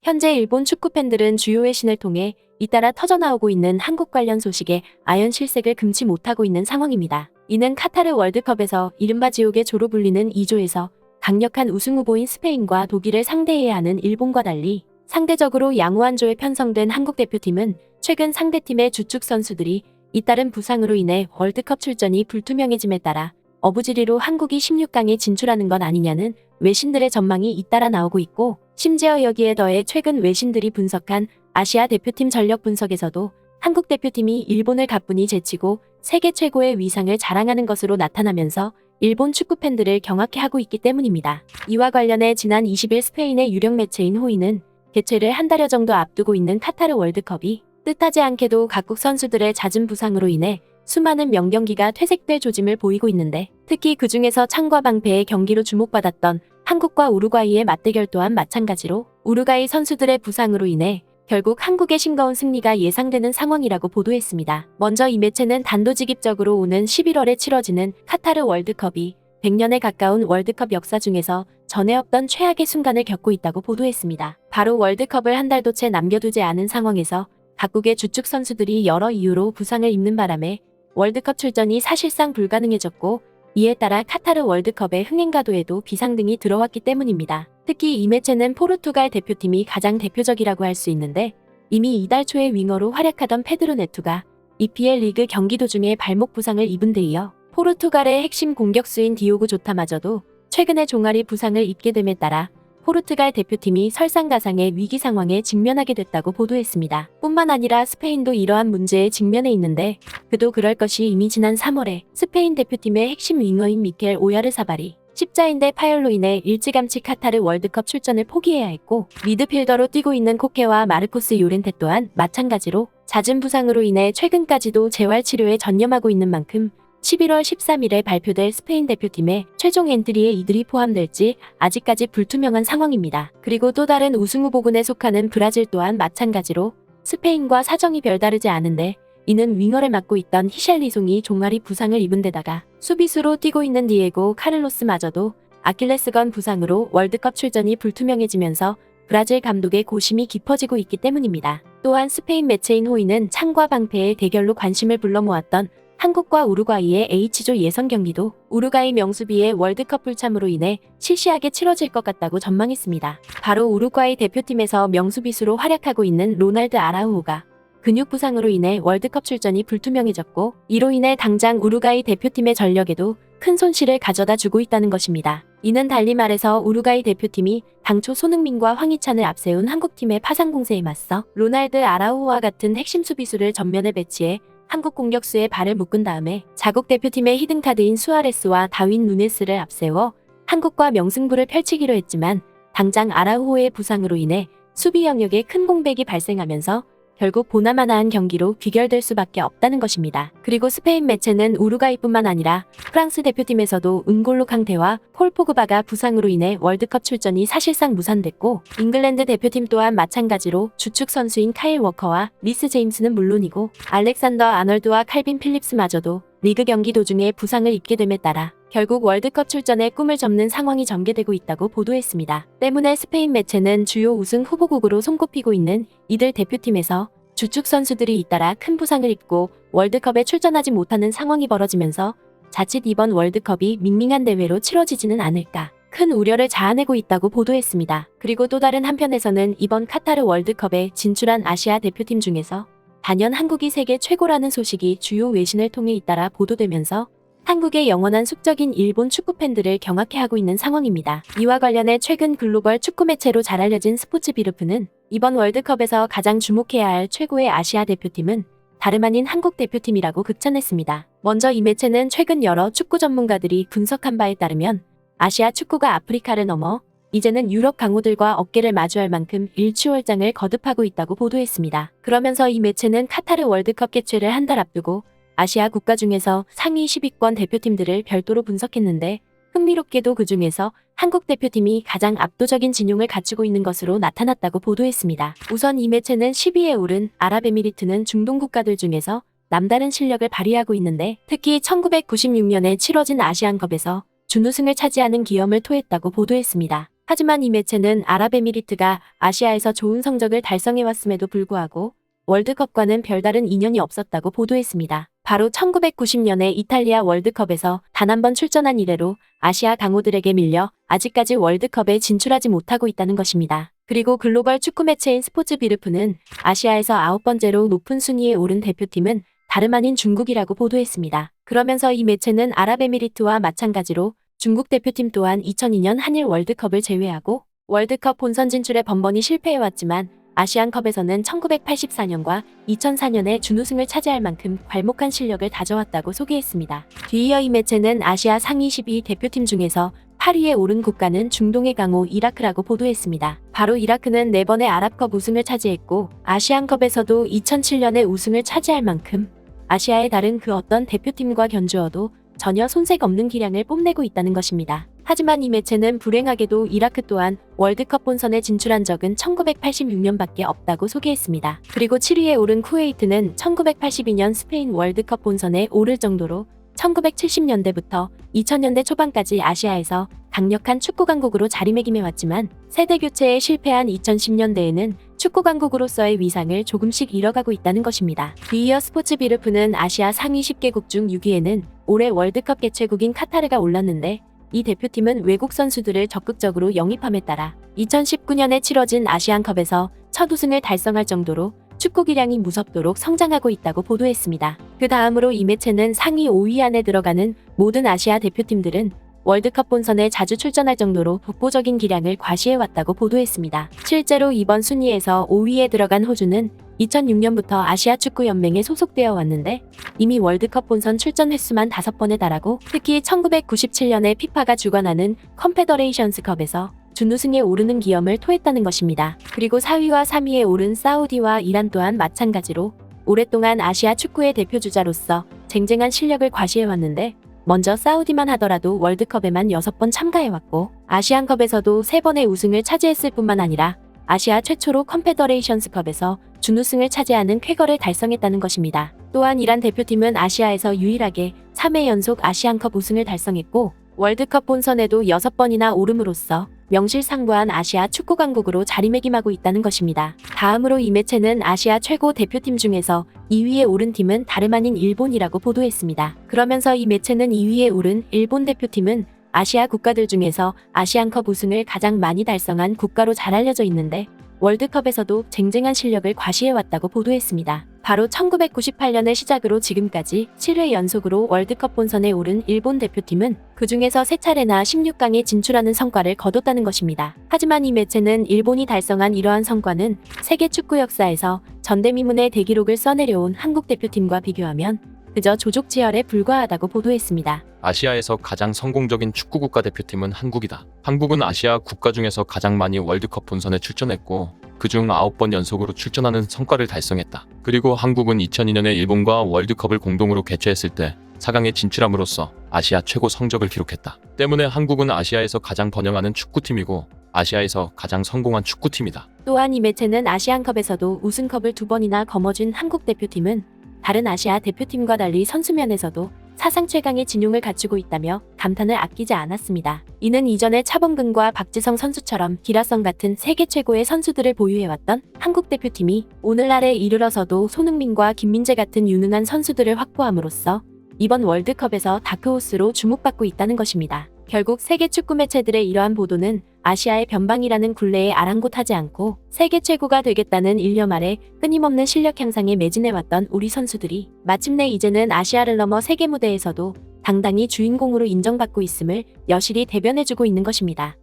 현재 일본 축구 팬들은 주요 외신을 통해 잇따라 터져나오고 있는 한국 관련 소식에 아연 실색을 금치 못하고 있는 상황입니다. 이는 카타르 월드컵에서 이른바 지옥의 조로 불리는 2조에서 강력한 우승 후보인 스페인과 독일을 상대해야 하는 일본과 달리 상대적으로 양호한 조에 편성된 한국 대표팀은 최근 상대팀의 주축 선수들이 잇따른 부상으로 인해 월드컵 출전이 불투명해짐에 따라 어부지리로 한국이 16강에 진출하는 건 아니냐는 외신들의 전망이 잇따라 나오고 있고, 심지어 여기에 더해 최근 외신들이 분석한 아시아 대표팀 전력 분석에서도 한국 대표팀이 일본을 가뿐히 제치고 세계 최고의 위상을 자랑하는 것으로 나타나면서 일본 축구 팬들을 경악해 하고 있기 때문입니다. 이와 관련해 지난 20일 스페인의 유력 매체인 호이는 개최를 한 달여 정도 앞두고 있는 카타르 월드컵이 뜻하지 않게도 각국 선수들의 잦은 부상으로 인해 수많은 명경기가 퇴색될 조짐을 보이고 있는데, 특히 그중에서 창과 방패의 경기로 주목받았던 한국과 우루과이의 맞대결 또한 마찬가지로 우루과이 선수들의 부상으로 인해 결국 한국의 싱거운 승리가 예상되는 상황이라고 보도했습니다. 먼저 이 매체는 단도직입적으로 오는 11월에 치러지는 카타르 월드컵이 100년에 가까운 월드컵 역사 중에서 전에 없던 최악의 순간을 겪고 있다고 보도했습니다. 바로 월드컵을 한 달도 채 남겨두지 않은 상황에서 각국의 주축 선수들이 여러 이유로 부상을 입는 바람에 월드컵 출전이 사실상 불가능해졌고, 이에 따라 카타르 월드컵의 흥행가도에도 비상등이 들어왔기 때문입니다. 특히 이 매체는 포르투갈 대표팀이 가장 대표적이라고 할 수 있는데, 이미 이달 초에 윙어로 활약하던 페드로 네투가 EPL 리그 경기 도중에 발목 부상을 입은 데 이어 포르투갈의 핵심 공격수인 디오고 조타마저도 최근에 종아리 부상을 입게 됨에 따라 포르투갈 대표팀이 설상가상의 위기 상황에 직면하게 됐다고 보도했습니다. 뿐만 아니라 스페인도 이러한 문제에 직면해 있는데, 그도 그럴 것이 이미 지난 3월에 스페인 대표팀의 핵심 윙어인 미켈 오야르사발이 십자인대 파열로 인해 일찌감치 카타르 월드컵 출전을 포기해야 했고, 미드필더로 뛰고 있는 코케와 마르코스 요렌테 또한 마찬가지로 잦은 부상으로 인해 최근까지도 재활치료에 전념하고 있는 만큼 11월 13일에 발표될 스페인 대표팀의 최종 엔트리에 이들이 포함될지 아직까지 불투명한 상황입니다. 그리고 또 다른 우승 후보군에 속하는 브라질 또한 마찬가지로 스페인과 사정이 별다르지 않은데, 이는 윙어를 맡고 있던 히샬리송이 종아리 부상을 입은 데다가 수비수로 뛰고 있는 디에고 카를로스마저도 아킬레스건 부상으로 월드컵 출전이 불투명해지면서 브라질 감독의 고심이 깊어지고 있기 때문입니다. 또한 스페인 매체인 호이는 창과 방패의 대결로 관심을 불러 모았던 한국과 우루과이의 H조 예선 경기도 우루과이 명수비의 월드컵 불참으로 인해 시시하게 치러질 것 같다고 전망했습니다. 바로 우루과이 대표팀에서 명수비수로 활약하고 있는 로날드 아라우호가 근육 부상으로 인해 월드컵 출전이 불투명해졌고, 이로 인해 당장 우루과이 대표팀의 전력에도 큰 손실을 가져다 주고 있다는 것입니다. 이는 달리 말해서 우루과이 대표팀이 당초 손흥민과 황희찬을 앞세운 한국팀의 파상 공세에 맞서 로날드 아라우호와 같은 핵심 수비수를 전면에 배치해 한국 공격수의 발을 묶은 다음에 자국 대표팀의 히든카드인 수아레스와 다윈 누네스를 앞세워 한국과 명승부를 펼치기로 했지만, 당장 아라우호의 부상으로 인해 수비 영역에 큰 공백이 발생하면서 결국 보나마나한 경기로 귀결될 수밖에 없다는 것입니다. 그리고 스페인 매체는 우루과이뿐만 아니라 프랑스 대표팀에서도 은골로 캉테와 폴 포그바가 부상으로 인해 월드컵 출전이 사실상 무산됐고, 잉글랜드 대표팀 또한 마찬가지로 주축 선수인 카일 워커와 리스 제임스는 물론이고 알렉산더 아널드와 칼빈 필립스마저도 리그 경기 도중에 부상을 입게 됨에 따라 결국 월드컵 출전에 꿈을 접는 상황이 전개되고 있다고 보도했습니다. 때문에 스페인 매체는 주요 우승 후보국으로 손꼽히고 있는 이들 대표팀에서 주축 선수들이 잇따라 큰 부상을 입고 월드컵에 출전하지 못하는 상황이 벌어지면서 자칫 이번 월드컵이 밍밍한 대회로 치러지지는 않을까 큰 우려를 자아내고 있다고 보도했습니다. 그리고 또 다른 한편에서는 이번 카타르 월드컵에 진출한 아시아 대표팀 중에서 단연 한국이 세계 최고라는 소식이 주요 외신을 통해 잇따라 보도되면서 한국의 영원한 숙적인 일본 축구 팬들을 경악해 하고 있는 상황입니다. 이와 관련해 최근 글로벌 축구 매체로 잘 알려진 스포츠 비르프는 이번 월드컵에서 가장 주목해야 할 최고의 아시아 대표팀은 다름 아닌 한국 대표팀이라고 극찬했습니다. 먼저 이 매체는 최근 여러 축구 전문가들이 분석한 바에 따르면 아시아 축구가 아프리카를 넘어 이제는 유럽 강호들과 어깨를 마주할 만큼 일취월장을 거듭하고 있다고 보도했습니다. 그러면서 이 매체는 카타르 월드컵 개최를 한 달 앞두고 아시아 국가 중에서 상위 10위권 대표팀들을 별도로 분석했는데, 흥미롭게도 그 중에서 한국 대표팀이 가장 압도적인 진용을 갖추고 있는 것으로 나타났다고 보도했습니다. 우선 이 매체는 10위에 오른 아랍에미리트는 중동 국가들 중에서 남다른 실력을 발휘하고 있는데, 특히 1996년에 치러진 아시안컵에서 준우승을 차지하는 기염을 토했다고 보도했습니다. 하지만 이 매체는 아랍에미리트가 아시아에서 좋은 성적을 달성해왔음에도 불구하고 월드컵과는 별다른 인연이 없었다고 보도했습니다. 바로 1990년에 이탈리아 월드컵에서 단 한 번 출전한 이래로 아시아 강호들에게 밀려 아직까지 월드컵에 진출하지 못하고 있다는 것입니다. 그리고 글로벌 축구 매체인 스포츠비르프는 아시아에서 9번째로 높은 순위에 오른 대표팀은 다름 아닌 중국이라고 보도했습니다. 그러면서 이 매체는 아랍에미리트와 마찬가지로 중국 대표팀 또한 2002년 한일 월드컵을 제외하고 월드컵 본선 진출에 번번이 실패해왔지만 아시안컵에서는 1984년과 2004년에 준우승을 차지할 만큼 괄목한 실력을 다져왔다고 소개했습니다. 뒤이어 이 매체는 아시아 상위 12 대표팀 중에서 8위에 오른 국가는 중동의 강호 이라크라고 보도했습니다. 바로 이라크는 4번의 아랍컵 우승을 차지했고 아시안컵에서도 2007년에 우승을 차지할 만큼 아시아의 다른 그 어떤 대표팀과 견주어도 전혀 손색 없는 기량을 뽐내고 있다는 것입니다. 하지만 이 매체는 불행하게도 이라크 또한 월드컵 본선에 진출한 적은 1986년밖에 없다고 소개했습니다. 그리고 7위에 오른 쿠웨이트는 1982년 스페인 월드컵 본선에 오를 정도로 1970년대부터 2000년대 초반까지 아시아에서 강력한 축구 강국으로 자리매김해왔지만 세대 교체에 실패한 2010년대에는 축구 강국으로서의 위상을 조금씩 잃어가고 있다는 것입니다. 뒤이어 스포츠비르프는 아시아 상위 10개국 중 6위에는 올해 월드컵 개최국인 카타르가 올랐는데 이 대표팀은 외국 선수들을 적극적으로 영입함에 따라 2019년에 치러진 아시안컵에서 첫 우승을 달성할 정도로 축구 기량이 무섭도록 성장하고 있다고 보도했습니다. 그 다음으로 이 매체는 상위 5위 안에 들어가는 모든 아시아 대표팀들은 월드컵 본선에 자주 출전할 정도로 독보적인 기량을 과시해왔다고 보도했습니다. 실제로 이번 순위에서 5위에 들어간 호주는 2006년부터 아시아 축구 연맹에 소속되어 왔는데 이미 월드컵 본선 출전 횟수만 5번에 달하고 특히 1997년에 피파가 주관하는 컨페더레이션스컵에서 준우승에 오르는 기염을 토했다는 것입니다. 그리고 4위와 3위에 오른 사우디와 이란 또한 마찬가지로 오랫동안 아시아 축구의 대표주자로서 쟁쟁한 실력을 과시해왔는데 먼저 사우디만 하더라도 월드컵에만 6번 참가해왔고 아시안컵에서도 3번의 우승을 차지했을 뿐만 아니라 아시아 최초로 컨페더레이션스컵에서 준우승을 차지하는 쾌거를 달성했다는 것입니다. 또한 이란 대표팀은 아시아에서 유일하게 3회 연속 아시안컵 우승을 달성했고 월드컵 본선에도 6번이나 오름으로써 명실상부한 아시아 축구 강국으로 자리매김하고 있다는 것입니다. 다음으로 이 매체는 아시아 최고 대표팀 중에서 2위에 오른 팀은 다름 아닌 일본이라고 보도했습니다. 그러면서 이 매체는 2위에 오른 일본 대표팀은 아시아 국가들 중에서 아시안컵 우승을 가장 많이 달성한 국가로 잘 알려져 있는데 월드컵에서도 쟁쟁한 실력을 과시해왔다고 보도했습니다. 바로 1998년을 시작으로 지금까지 7회 연속으로 월드컵 본선에 오른 일본 대표팀은 그 중에서 3차례나 16강에 진출하는 성과를 거뒀다는 것입니다. 하지만 이 매체는 일본이 달성한 이러한 성과는 세계 축구 역사에서 전대미문의 대기록을 써내려온 한국 대표팀과 비교하면 그저 조족지혈에 불과하다고 보도했습니다. 아시아에서 가장 성공적인 축구 국가대표팀은 한국이다. 한국은 아시아 국가 중에서 가장 많이 월드컵 본선에 출전했고 그중 9번 연속으로 출전하는 성과를 달성했다. 그리고 한국은 2002년에 일본과 월드컵을 공동으로 개최했을 때 4강에 진출함으로써 아시아 최고 성적을 기록했다. 때문에 한국은 아시아에서 가장 번영하는 축구팀이고 아시아에서 가장 성공한 축구팀이다. 또한 이 매체는 아시안컵에서도 우승컵을 2번이나 거머쥔 한국 대표팀은 다른 아시아 대표팀과 달리 선수면에서도 사상 최강의 진용을 갖추고 있다며 감탄을 아끼지 않았습니다. 이는 이전에 차범근과 박지성 선수처럼 기라성 같은 세계 최고의 선수들을 보유해왔던 한국 대표팀이 오늘날에 이르러서도 손흥민과 김민재 같은 유능한 선수들을 확보함으로써 이번 월드컵에서 다크호스로 주목받고 있다는 것입니다. 결국 세계 축구 매체들의 이러한 보도는 아시아의 변방이라는 굴레에 아랑곳하지 않고 세계 최고가 되겠다는 일념 아래 끊임없는 실력 향상에 매진해왔던 우리 선수들이 마침내 이제는 아시아를 넘어 세계 무대에서도 당당히 주인공으로 인정받고 있음을 여실히 대변해주고 있는 것입니다.